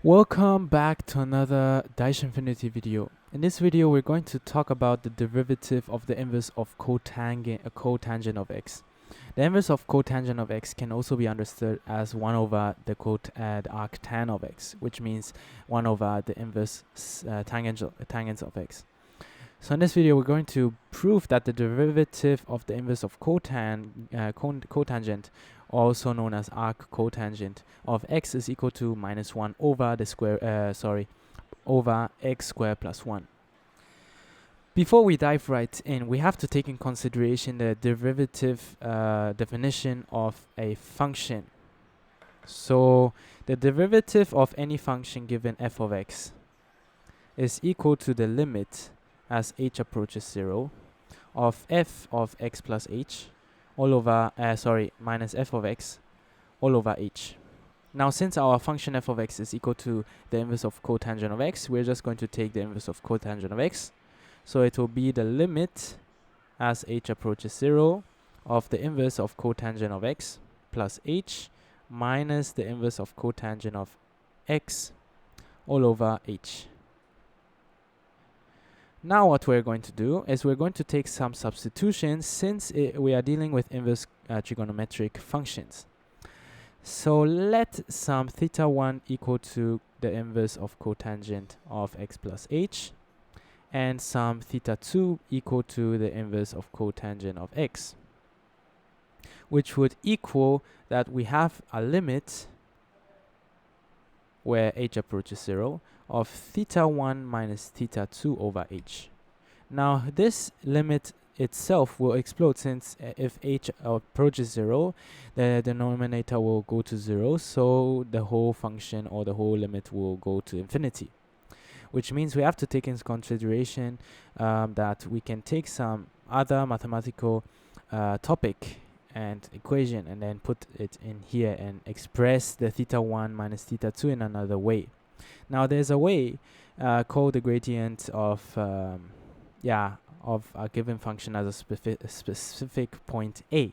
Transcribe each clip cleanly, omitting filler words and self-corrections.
Welcome back to another Daishinfinity video. In this video, we're going to talk about the derivative of the inverse of cotangent of x. The inverse of cotangent of x can also be understood as 1 over the arctan of x, which means 1 over the inverse tangent of x. So in this video, we're going to prove that the derivative of the inverse of cotangent, also known as arccotangent of x, is equal to minus 1 over the over x squared plus 1. Before we dive right in, we have to take in consideration the derivative definition of a function. So the derivative of any function given f of x is equal to the limit as h approaches 0 of f of x plus h all over minus f of x all over h. Now, since our function f of x is equal to the inverse of cotangent of x, we're just going to take the inverse of cotangent of x. So it will be the limit as h approaches 0 of the inverse of cotangent of x plus h minus the inverse of cotangent of x all over h. Now what we're going to do is we're going to take some substitutions since we are dealing with inverse trigonometric functions. So let some theta 1 equal to the inverse of cotangent of x plus h and some theta 2 equal to the inverse of cotangent of x, which would equal that we have a limit where h approaches 0 of theta 1 minus theta 2 over h. Now this limit itself will explode, since if h approaches 0, the denominator will go to 0, so the whole function or the whole limit will go to infinity, which means we have to take into consideration that we can take some other mathematical topic and equation and then put it in here and express the theta 1 minus theta 2 in another way. Now there's a way called the gradient of a given function as a specific point A.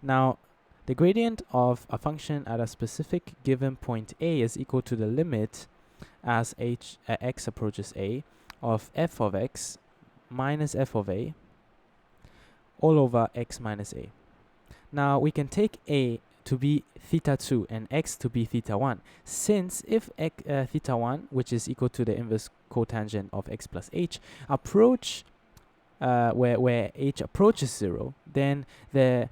Now the gradient of a function at a specific given point A is equal to the limit as x approaches a of f of x minus f of a all over x minus a. Now we can take a to be theta 2 and x to be theta 1, since if theta 1, which is equal to the inverse cotangent of x plus h, approach where h approaches 0, then the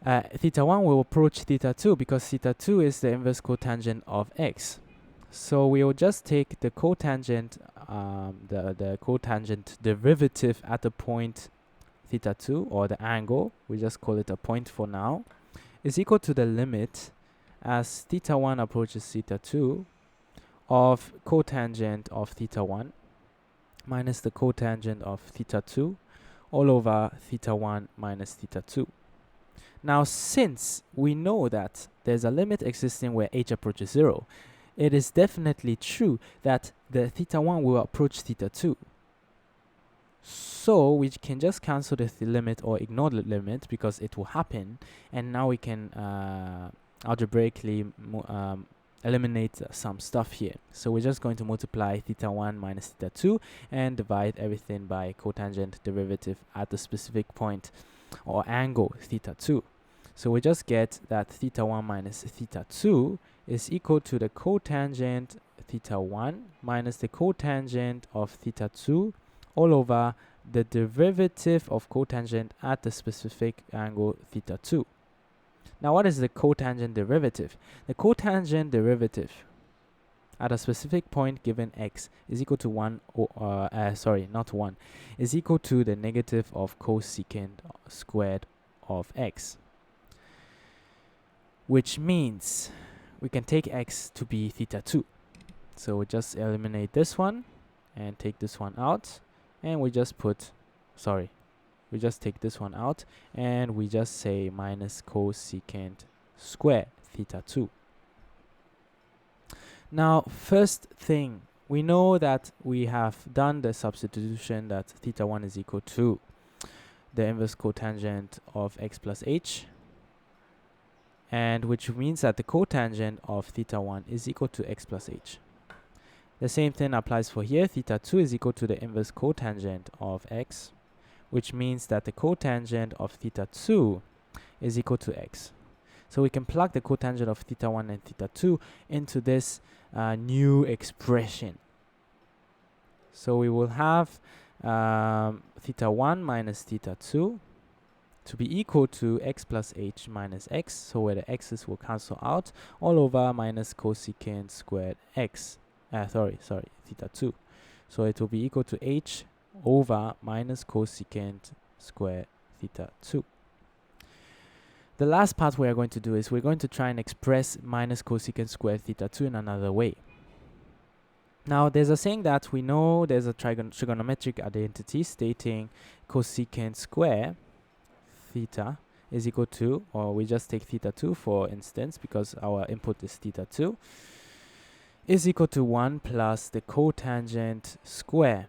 theta 1 will approach theta 2, because theta 2 is the inverse cotangent of x. So we will just take the cotangent, the cotangent derivative at the point theta 2, or the angle, we just call it a point for now, is equal to the limit as theta 1 approaches theta 2 of cotangent of theta 1 minus the cotangent of theta 2 all over theta 1 minus theta 2. Now, since we know that there's a limit existing where h approaches 0, it is definitely true that the theta 1 will approach theta 2. So we can just cancel the limit or ignore the limit, because it will happen, and now we can algebraically eliminate some stuff here. So we're just going to multiply theta 1 minus theta 2 and divide everything by cotangent derivative at the specific point or angle theta 2. So we just get that theta 1 minus theta 2 is equal to the cotangent theta 1 minus the cotangent of theta 2 all over the derivative of cotangent at the specific angle theta 2. Now, what is the cotangent derivative? The cotangent derivative at a specific point given x is equal to 1, is equal to the negative of cosecant squared of x, which means we can take x to be theta 2. So we just eliminate this one and take this one out, and we just take this one out and we just say minus cosecant squared theta 2. Now, first thing, we know that we have done the substitution that theta 1 is equal to the inverse cotangent of x plus h and which means that the cotangent of theta 1 is equal to x plus h. The same thing applies for here. Theta 2 is equal to the inverse cotangent of x, which means that the cotangent of theta 2 is equal to x. So we can plug the cotangent of theta 1 and theta 2 into this new expression. So we will have theta 1 minus theta 2 to be equal to x plus h minus x, so where the x's will cancel out, all over minus cosecant squared x. Theta 2. So it will be equal to h over minus cosecant squared theta 2. The last part we are going to do is we're going to try and express minus cosecant squared theta 2 in another way. Now, there's a saying that we know there's a trigonometric identity stating cosecant square theta is equal to, or we just take theta 2 for instance because our input is theta 2, is equal to 1 plus the cotangent square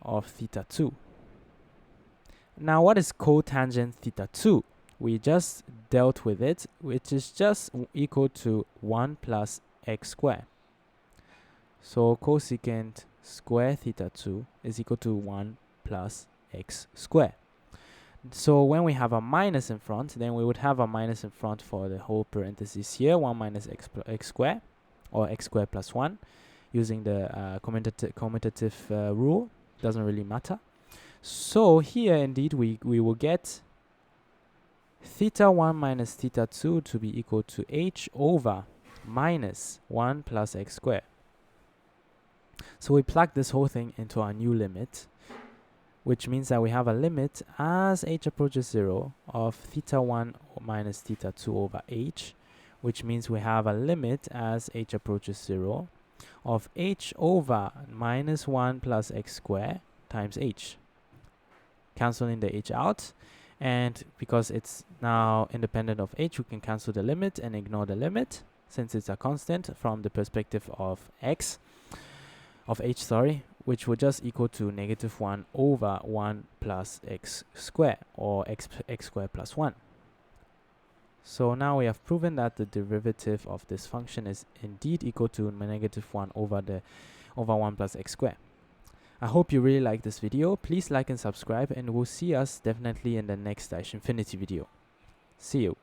of theta 2. Now, what is cotangent theta 2? We just dealt with it, which is just equal to 1 plus x squared. So cosecant square theta 2 is equal to 1 plus x squared. So when we have a minus in front, then we would have a minus in front for the whole parenthesis here, 1 minus x squared, or x squared plus 1, using the commutative rule. Doesn't really matter. So here indeed we will get theta 1 minus theta 2 to be equal to h over minus 1 plus x squared. So we plug this whole thing into our new limit, which means that we have a limit as h approaches 0 of theta 1 minus theta 2 over h, which means we have a limit as h approaches 0 of h over minus 1 plus x squared times h. Cancelling the h out, and because it's now independent of h, we can cancel the limit and ignore the limit since it's a constant from the perspective of h, which will just equal to negative 1 over 1 plus x squared, or x squared plus 1. So now we have proven that the derivative of this function is indeed equal to negative 1 over 1 plus x squared. I hope you really like this video. Please like and subscribe, and we'll see us definitely in the next Daishinfinity video. See you.